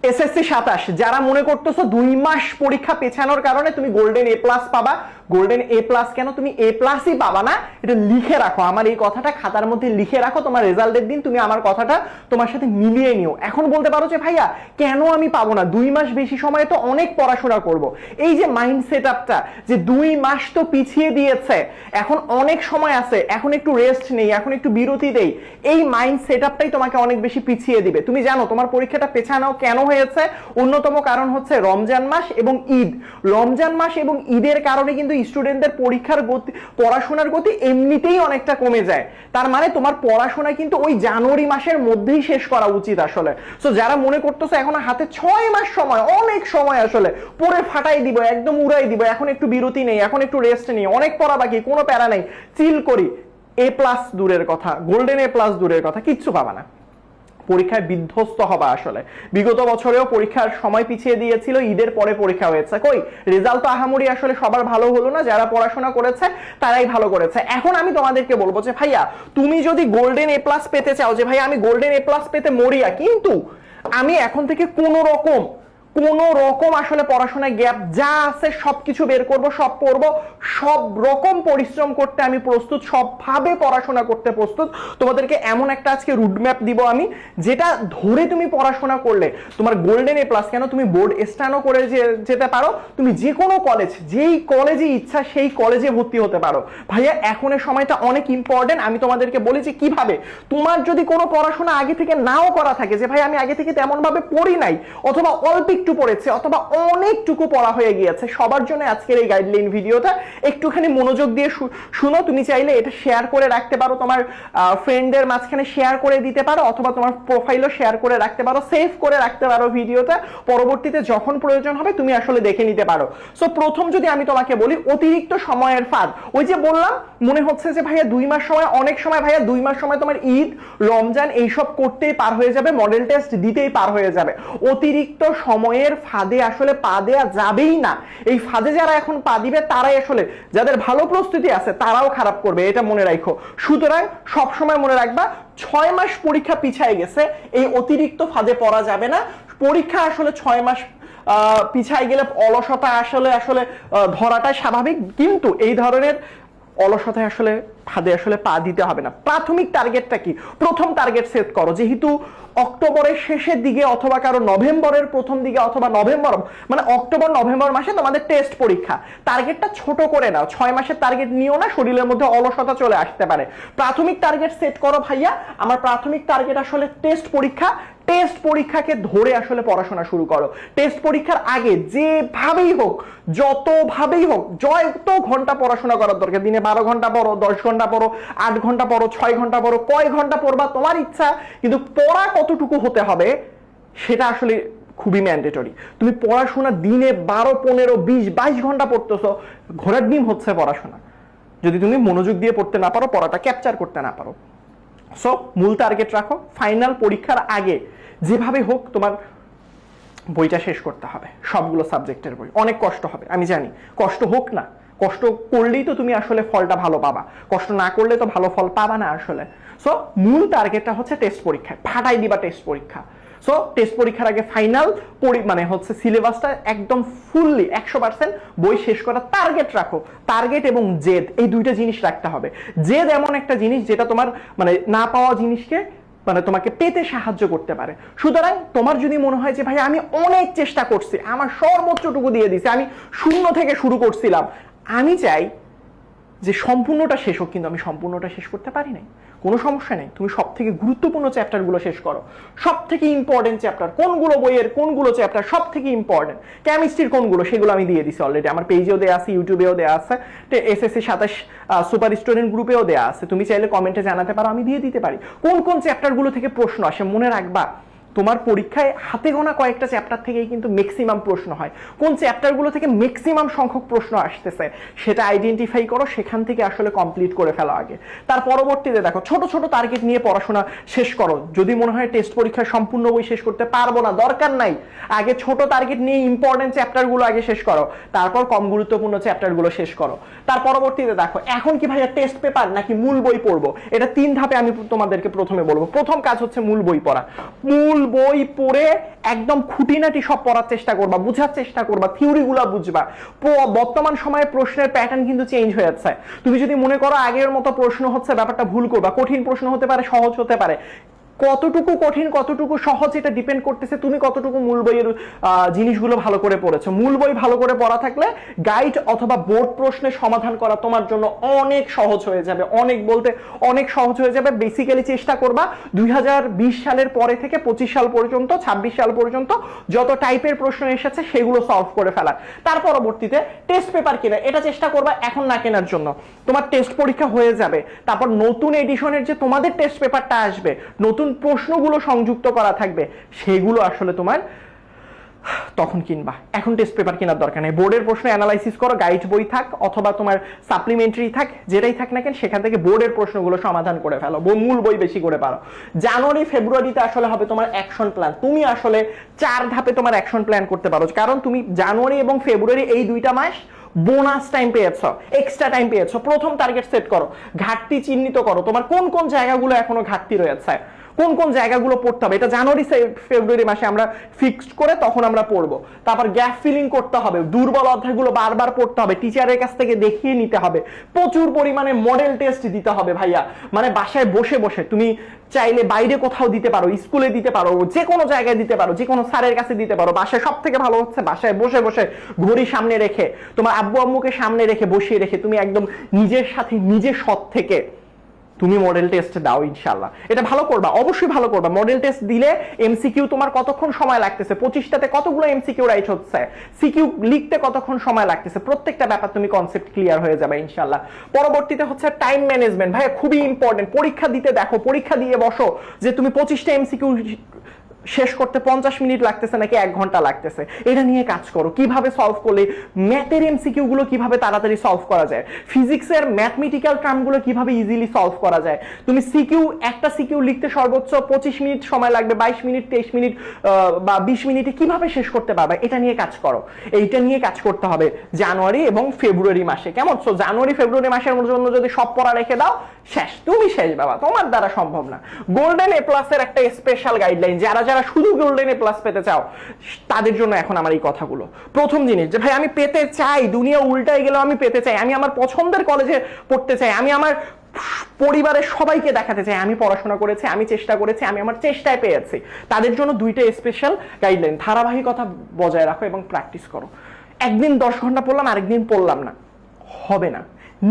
SSC 27 যারা মনে করতেছো 2 মাস পরীক্ষা পেছানোর কারণে তুমি গোল্ডেন এ প্লাস পাবা, গোল্ডেন এ প্লাস কেন, তুমি এ প্লাসই পাবা না, এটা লিখে রাখো, আমার এই কথাটা খাতার মধ্যে লিখে রাখো, তোমার রেজাল্টের দিন তুমি আমার কথাটা তোমার সাথে মিলিয়ে নিও। এখন বলতে পারো যে ভাইয়া কেন আমি পাবো না, 2 মাস বেশি সময় তো অনেক পড়াশোনা করব। এই যে মাইন্ড সেটআপটা যে 2 মাস তো পিছিয়ে দিয়েছে, এখন অনেক সময় আছে, এখন একটু রেস্ট নেই, এখন একটু বিরতি দেই, এই মাইন্ড সেটআপটাই তোমাকে অনেক বেশি পিছিয়ে দিবে। তুমি জানো তোমার পরীক্ষাটা পেছানো কেন হয়েছে? অন্যতম কারণ হচ্ছে রমজান মাস এবং ঈদ। রমজান মাস এবং ঈদের কারণে কিন্তু স্টুডেন্টদের পরীক্ষার গতি, পড়াশোনার গতি এমনিতেই অনেকটা কমে যায়। তার মানে তোমার পড়াশোনা কিন্তু ওই জানুয়ারি মাসের মধ্যেই শেষ করা উচিত আসলে। সো যারা মনে করতেছো এখন হাতে 6 মাস সময়, অনেক সময় আসলে পড়ে ফাটাই দিব, একদম উড়াই দিব, এখন একটু বিরতি নেই, এখন একটু রেস্ট নেই, অনেক পড়া বাকি, কোনো প্যারা নেই, চিল করি, এ প্লাস দূরের কথা, গোল্ডেন এ প্লাস দূরের কথা, কিচ্ছু পাবা না। পরীক্ষায় বিধ্বস্ত হবা আসলে। বিগত বছরেও পরীক্ষার সময় পিছিয়ে দিয়েছিল, ঈদের পরে পরীক্ষা হয়েছে, কই রেজাল্ট তো আহামরি আসলে সবার ভালো হলো না, যারা পড়াশোনা করেছে তারাই ভালো করেছে। এখন আমি তোমাদেরকে বলবো যে ভাইয়া তুমি যদি গোল্ডেন এ প্লাস পেতে চাও, যে ভাইয়া আমি গোল্ডেন এ প্লাস পেতে মরিয়া, কিন্তু আমি এখন থেকে কোনো রকম আসলে পড়াশোনায় গ্যাপ যা আছে সবকিছু বের করব, সব পড়ব, সব রকম পরিশ্রম করতে আমি প্রস্তুত, সবভাবে পড়াশোনা করতে প্রস্তুত। তোমাদেরকে এমন একটা আজকে রুটম্যাপ দিব আমি, যেটা ধরে তুমি পড়াশোনা করলে তোমার গোল্ডেন এ প্লাস কেন, তুমি বোর্ড স্ট্যান্ডও করে যেতে পারো, তুমি যে কোনো কলেজ, যেই কলেজে ইচ্ছা সেই কলেজে ভর্তি হতে পারো। ভাইয়া এখনের সময়টা অনেক ইম্পর্টেন্ট। আমি তোমাদেরকে বলেছি কিভাবে, তোমার যদি কোনো পড়াশোনা আগে থেকে নাও করা থাকে, যে ভাই আমি আগে থেকে তেমন ভাবে পড়ি নাই, অথবা অল্প একটু পড়েছে, অথবা অনেকটুকু পড়া হয়ে গিয়েছে, সবার জন্য আজকের এই গাইডলাইন ভিডিওটা। একটুখানি মনোযোগ দিয়ে শুনো। তুমি চাইলে এটা শেয়ার করে রাখতে পারো, তোমার ফ্রেন্ডদের মাঝখানে শেয়ার করে দিতে পারো, অথবা তোমার প্রোফাইলও শেয়ার করে রাখতে পারো, সেভ করে রাখতে পারো ভিডিওটা, পরবর্তীতে যখন প্রয়োজন হবে তুমি আসলে দেখে নিতে পারো। সো প্রথম যদি আমি তোমাকে বলি, অতিরিক্ত সময়ের ফাঁদ, ওই যে বললাম মনে হচ্ছে যে ভাইয়া 2 মাস সময় অনেক সময়, ভাইয়া 2 মাস সময় তোমার ঈদ, রমজান এইসব করতেই পার হয়ে যাবে, মডেল টেস্ট দিতেই পার হয়ে যাবে। অতিরিক্ত সময়ের ফাঁদে আসলে পা দেয়া যাবেই না। এই ফাঁদে যারা এখন পা দিবে তারাই আসলে, যাদের ভালো প্রস্তুতি আছে তারাও খারাপ করবে, এটা মনে রাখো। সুতরাং সবসময় মনে রাখবা 6 মাস পরীক্ষা পিছায় গেছে, এই অতিরিক্ত ফাঁদে পড়া যাবে না। পরীক্ষা আসলে 6 মাস পিছায় গেলে অলসতা আসলে ধরাটাই স্বাভাবিক, কিন্তু এই ধরনের অলসতায় আসলে ফাঁদে আসলে পা দিতে হবে না। প্রাথমিক টার্গেটটা কি? প্রথম টার্গেট সেট করো, যেহেতু অক্টোবরের শেষের দিকে অথবা কারো নভেম্বরের প্রথম দিকে অথবা নভেম্বর, মানে অক্টোবর নভেম্বর মাসে তোমাদের টেস্ট পরীক্ষা, টার্গেটটা ছোট করে নাও। 6 মাসের টার্গেট নিও না, শরীরের মধ্যে অলসতা চলে আসতে পারে। প্রাথমিক টার্গেট সেট করো, ভাইয়া আমার প্রাথমিক টার্গেট আসলে টেস্ট পরীক্ষা। টেস্ট পরীক্ষাকে ধরে আসলে পড়াশোনা শুরু করো। টেস্ট পরীক্ষার আগে যেভাবেই হোক, যতভাবেই হোক, যত ঘন্টা পড়াশোনা করার দরকার, দিনে 12 ঘন্টা পড়ো, 10 ঘন্টা পড়ো, 8 ঘন্টা পড়ো, 6 ঘন্টা পড়ো, কয় ঘন্টা পড়বা তোমার ইচ্ছা, কিন্তু পড়া কতটুকু হতে হবে সেটা আসলে খুবই ম্যান্ডেটরি। তুমি পড়াশোনা দিনে 12, 15, 20, 22 ঘন্টা পড়তেছো, ঘোড়ার ডিম হচ্ছে পড়াশোনা, যদি তুমি মনোযোগ দিয়ে পড়তে না পারো, পড়াটা ক্যাপচার করতে না পারো। সো মূল টার্গেট রাখো, ফাইনাল পরীক্ষার আগে যেভাবে হোক তোমার বইটা শেষ করতে হবে, সবগুলো সাবজেক্টের বই। অনেক কষ্ট হবে আমি জানি, কষ্ট হোক না, কষ্ট করলেই তো তুমি আসলে ফলটা ভালো পাবা, কষ্ট না করলে তো ভালো ফল পাবা না আসলে। সো মূল টার্গেটটা হচ্ছে টেস্ট পরীক্ষায় ফাটাই দিবা টেস্ট পরীক্ষা। সো টেস্ট পরীক্ষার আগে ফাইনাল মানে হচ্ছে সিলেবাসটা একদম ফুললি 100% বই শেষ করার টার্গেট রাখো। টার্গেট এবং জেদ, এই দুইটা জিনিস রাখতে হবে। জেদ এমন একটা জিনিস যেটা তোমার মানে না পাওয়া জিনিসকে মানে তোমাকে পেতে সাহায্য করতে পারে। সুতরাং তোমার যদি মনে হয় যে ভাই আমি অনেক চেষ্টা করছি, আমার সর্বোচ্চটুকু দিয়ে দিছি, আমি 0 থেকে শুরু করছিলাম, আমি চাই যে সম্পূর্ণটা শেষ হোক, কিন্তু আমি সম্পূর্ণটা শেষ করতে পারি নাই, কোনো সমস্যা নেই। তুমি সব থেকে গুরুত্বপূর্ণ চ্যাপ্টারগুলো শেষ করো। সব থেকে ইম্পর্টেন্ট চ্যাপ্টার কোনগুলো, বইয়ের কোনগুলো চ্যাপ্টার সব থেকে ইম্পর্টেন্ট, কেমিস্ট্রির কোনগুলো, সেগুলো আমি দিয়ে দিছি অলরেডি, আমার পেজেও দেওয়া আছে, ইউটিউবেও দেওয়া আছে, এসএসসি 27 সুপার স্টুডেন্ট গ্রুপেও দেওয়া আছে। তুমি চাইলে কমেন্টে জানাতে পারো, আমি দিয়ে দিতে পারি কোন কোন চ্যাপ্টারগুলো থেকে প্রশ্ন আসে। মনে রাখবা তোমার পরীক্ষায় হাতে গোনা কয়েকটা চ্যাপ্টার থেকেই কিন্তু ম্যাক্সিমাম প্রশ্ন হয়। কোন চ্যাপ্টারগুলো থেকে ম্যাক্সিমাম সংখ্যক প্রশ্ন আসতেছে সেটা আইডেন্টিফাই করো, সেখান থেকে আসলে কমপ্লিট করে ফেলো আগে। তার পরবর্তীতে দেখো ছোট ছোট টার্গেট নিয়ে পড়াশোনা শেষ করো। যদি মনে হয় টেস্ট পরীক্ষার সম্পূর্ণ বই শেষ করতে পারবো না, দরকার নাই, আগে ছোট টার্গেট নিয়ে ইম্পর্টেন্ট চ্যাপ্টারগুলো আগে শেষ করো, তারপর কম গুরুত্বপূর্ণ চ্যাপ্টারগুলো শেষ করো। তার পরবর্তীতে দেখো এখন কি ভাইয়া টেস্ট পেপার নাকি মূল বই পড়বো, এটা 3 ধাপে আমি তোমাদেরকে প্রথমে বলবো। প্রথম কাজ হচ্ছে মূল বই পড়া। মূল বই পড়ে একদম খুঁটিনাটি সব পড়ার চেষ্টা করবা, বুঝার চেষ্টা করবা, থিওরিগুলো বুঝবা। বর্তমান সময়ে প্রশ্নের প্যাটার্ন কিন্তু চেঞ্জ হয়ে যাচ্ছে। তুমি যদি মনে করো আগের মতো প্রশ্ন হচ্ছে, ব্যাপারটা ভুল করবা। কঠিন প্রশ্ন হতে পারে, সহজ হতে পারে। কতটুকু কঠিন কতটুকু সহজ এটা ডিপেন্ড করতেছে তুমি কতটুকু মূল বইয়ের জিনিসগুলো ভালো করে পড়েছো। মূল বই ভালো করে পড়া থাকলে গাইড অথবা বোর্ড প্রশ্নের সমাধান করা তোমার জন্য অনেক সহজ হয়ে যাবে, অনেক বলতে অনেক সহজ হয়ে যাবে। বেসিক্যালি চেষ্টা করবা 2020 সালের পরে থেকে 25 সাল পর্যন্ত, 26 সাল পর্যন্ত যত টাইপের প্রশ্ন এসেছে সেগুলো সলভ করে ফেলার। তার পরবর্তীতে টেস্ট পেপার কেনা, এটা চেষ্টা করবা এখন না কেনার জন্য। তোমার টেস্ট পরীক্ষা হয়ে যাবে, তারপর নতুন এডিশনের যে তোমাদের টেস্ট পেপারটা আসবে, নতুন প্রশ্নগুলো সংযুক্ত করা থাকবে, সেগুলো আসলে তোমার তখন কিনবা। এখন টেস্ট পেপার কেনার দরকার নেই। বোর্ডের প্রশ্ন অ্যানালাইসিস করো, গাইড বই থাক অথবা তোমার সাপ্লিমেন্টারি থাক, যেটাই থাক না কেন সেখান থেকে বোর্ডের প্রশ্নগুলো সমাধান করে ফেলো, মূল বই বেশি করে পারো। জানুয়ারি ফেব্রুয়ারিতে আসলে হবে তোমার অ্যাকশন প্ল্যান। তুমি আসলে 4 ধাপে তোমার অ্যাকশন প্ল্যান করতে পারো, কারণ তুমি জানুয়ারি এবং ফেব্রুয়ারি এই 2টা মাস বোনাস টাইম পেয়েছ, এক্সট্রা টাইম পেয়েছ। প্রথম টার্গেট সেট করো, ঘাটতি চিহ্নিত করো, তোমার কোন কোন জায়গাগুলো এখনো ঘাটতি রয়েছে, কোন কোন জায়গাগুলো পড়তে হবে, এটা জানুয়ারি ফেব্রুয়ারি মাসে আমরা ফিক্সড করে তখন আমরা পড়বো। তারপর গ্যাপ ফিলিং করতে হবে, দুর্বল অধ্যায়গুলো বারবার পড়তে হবে, টিচারের কাছ থেকে দেখিয়ে নিতে হবে, প্রচুর পরিমাণে মডেল টেস্ট দিতে হবে ভাইয়া। মানে বাসায় বসে বসে তুমি চাইলে বাইরে কোথাও দিতে পারো, স্কুলে দিতে পারো, যে কোনো জায়গায় দিতে পারো, যে কোনো স্যারের কাছে দিতে পারো। বাসায় সব থেকে ভালো হচ্ছে বাসায় বসে বসে ঘড়ি সামনে রেখে, তোমার আব্বু আম্মুকে সামনে রেখে, বসিয়ে রেখে তুমি একদম নিজের সাথে নিজে সৎ থেকে তুমি মডেল টেস্ট দাও, ইনশাআল্লাহ এটা ভালো করবা, অবশ্যই ভালো করবা। মডেল টেস্ট দিলে এমসিকিউ তোমার কতক্ষণ সময় লাগতেছে, 25টাতে কতগুলো এমসিকিউ রাইট হচ্ছে, সিকিউ লিখতে কতক্ষণ সময় লাগতেছে, প্রত্যেকটা ব্যাপার তুমি কনসেপ্ট ক্লিয়ার হয়ে যাবে ইনশাআল্লাহ। পরবর্তীতে হচ্ছে টাইম ম্যানেজমেন্ট। ভাই খুবই ইম্পর্টেন্ট। পরীক্ষা দিতে দেখো, পরীক্ষা দিয়ে বসো যে তুমি 25টা এমসিকিউ শেষ করতে 50 মিনিট লাগতেছে নাকি 1 ঘন্টা লাগতেছে, এটা নিয়ে কাজ করো। কিভাবে সলভ করলে ম্যাথের এমসিকিউ গুলো কিভাবে তাড়াতাড়ি সলভ করা যায়, ফিজিক্সের ম্যাথমেটিক্যাল টার্মগুলো কিভাবে ইজিলি সলভ করা যায়। তুমি সিকিউ, একটা সিকিউ লিখতে সর্বোচ্চ 25 মিনিট সময় লাগবে, 22 মিনিট 23 মিনিট বা 20 মিনিটে কিভাবে শেষ করতে পারবে, এটা নিয়ে কাজ করো। এইটা নিয়ে কাজ করতে হবে জানুয়ারি এবং ফেব্রুয়ারি মাসে, কেমন? সো জানুয়ারি ফেব্রুয়ারি মাসের জন্য যদি সব পড়া রেখে দাও, শেষ, তুমি শেষ বাবা, তোমার দ্বারা সম্ভব না। গোল্ডেন এ প্লাসের একটা স্পেশাল গাইডলাইন, যারা যারা শুধু গোল্ডেন এ প্লাস পেতে চাও তাদের জন্য এখন আমার এই কথাগুলো। প্রথম জিনিস যে ভাই আমি পেতে চাই, দুনিয়া উল্টাই গেলেও আমি পেতে চাই, আমি আমার পছন্দের কলেজে পড়তে চাই, আমি আমার পরিবারের সবাইকে দেখাতে চাই আমি পড়াশোনা করেছি, আমি চেষ্টা করেছি, আমি আমার চেষ্টায় পেয়েছি, তাদের জন্য 2টা স্পেশাল গাইডলাইন। ধারাবাহিকতা বজায় রাখো এবং প্র্যাকটিস করো। একদিন 10 ঘন্টা পড়লাম, আরেকদিন পড়লাম না, হবে না।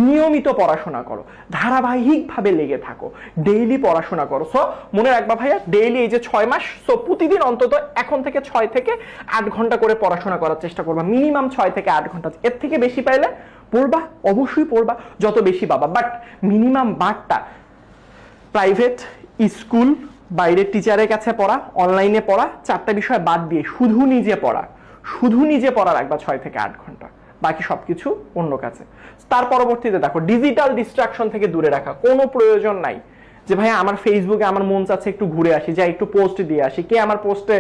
নিয়মিত পড়াশোনা করো, ধারাবাহিকভাবে লেগে থাকো, ডেইলি পড়াশোনা করো। সো মনে রাখবা ভাইয়া, ডেইলি এই যে 6 মাস, সো প্রতিদিন অন্তত এখন থেকে 6 থেকে 8 ঘন্টা করে পড়াশোনা করার চেষ্টা করবা, মিনিমাম 6 থেকে 8 ঘন্টা। এর থেকে বেশি পাইলে পড়বা, অবশ্যই পড়বা, যত বেশি পাবা, বাট মিনিমাম বারটা প্রাইভেট স্কুল, বাইরের টিচারের কাছে পড়া, অনলাইনে পড়া, 4টা বিষয় বাদ দিয়ে শুধু নিজে পড়া, শুধু নিজে পড়া রাখবা 6 থেকে 8 ঘন্টা, বাকি সবকিছু অন্য কাছে। তার পরবর্তীতে দেখো ডিজিটাল ডিস্ট্রাকশন থেকে দূরে রাখা, কোনো প্রয়োজন নাই যে ভাই আমার ফেসবুকে আমার মন চাচ্ছে একটু ঘুরে আসি, যাই একটু পোস্ট দিয়ে আসি, কে আমার পোস্টে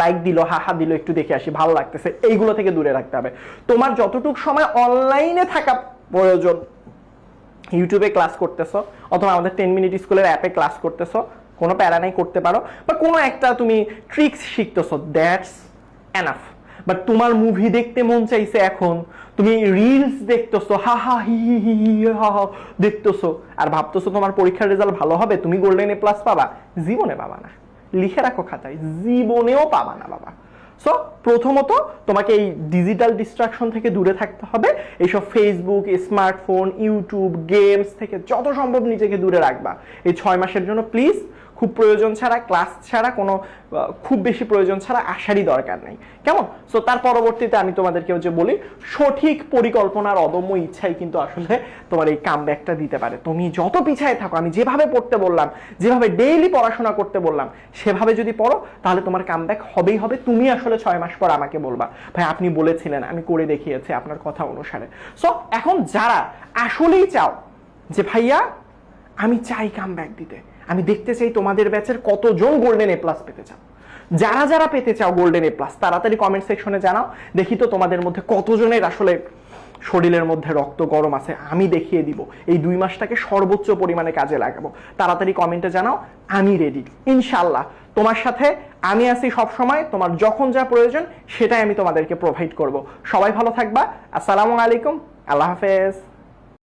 লাইক দিল, হাহা দিল, একটু দেখে আসি, ভালো লাগতেছে, এইগুলো থেকে দূরে রাখতে হবে। তোমার যতটুকু সময় অনলাইনে থাকা প্রয়োজন, ইউটিউবে ক্লাস করতেছো অথবা আমাদের 10 মিনিট স্কুলের অ্যাপে ক্লাস করতেছো, কোনো প্যারা নাই, করতে পারো, বা কোনো একটা তুমি ট্রিক্স শিখতেছো, দ্যাটস এনাফ। বাট তোমার মুভি দেখতে মন চাইছে, এখন তুমি রিলস দেখতেছো, হা হা হি হি হি হি হা হা দেখতেছো, আর ভাবতেছো তোমার পরীক্ষার রেজাল্ট ভালো হবে, তুমি গোল্ডেন এ প্লাস পাবা, জীবনে পাবা না। লিখে রাখো খাতায়, জীবনেও পাবা না বাবা। সো প্রথমত তোমাকে এই ডিজিটাল ডিস্ট্রাকশন থেকে দূরে থাকতে হবে। এইসব ফেসবুক, স্মার্টফোন, ইউটিউব, গেমস থেকে যত সম্ভব নিজেকে দূরে রাখবা এই 6 মাসের জন্য। প্লিজ, খুব প্রয়োজন ছাড়া, ক্লাস ছাড়া, কোনো খুব বেশি প্রয়োজন ছাড়া আসারই দরকার নেই, কেমন? সো তার পরবর্তীতে আমি তোমাদেরকেও যে বলি, সঠিক পরিকল্পনার অদম্য ইচ্ছাই কিন্তু আসলে তোমার এই কামব্যাকটা দিতে পারে। তুমি যত পিছায় থাকো, আমি যেভাবে পড়তে বললাম, যেভাবে ডেইলি পড়াশোনা করতে বললাম, সেভাবে যদি পড়ো তাহলে তোমার কামব্যাক হবেই হবে। তুমি আসলে 6 মাস পর আমাকে বলবা ভাই আপনি বলেছিলেন, আমি করে দেখিয়েছি আপনার কথা অনুসারে। সো এখন যারা আসলেই চাও যে ভাইয়া আমি চাই কামব্যাক দিতে, আমি দেখতে চাই তোমাদের ব্যাচের কতজন গোল্ডেন এ প্লাস পেতে চাও, যারা যারা পেতে চাও গোল্ডেন এ প্লাস, তাড়াতাড়ি কমেন্ট সেকশনে জানাও, দেখি তো তোমাদের মধ্যে কতজনের আসলে শরীরের মধ্যে রক্ত গরম আছে। আমি দেখিয়ে দিব এই 2 মাসটাকে সর্বোচ্চ পরিমাণে কাজে লাগাবো। তাড়াতাড়ি কমেন্টে জানাও, আমি রেডি ইনশাআল্লাহ। তোমার সাথে আমি আছি সব সময়, তোমার যখন যা প্রয়োজন সেটাই আমি তোমাদেরকে প্রোভাইড করব। সবাই ভালো থাকবা। আসসালামু আলাইকুম, আল্লাহ হাফেজ।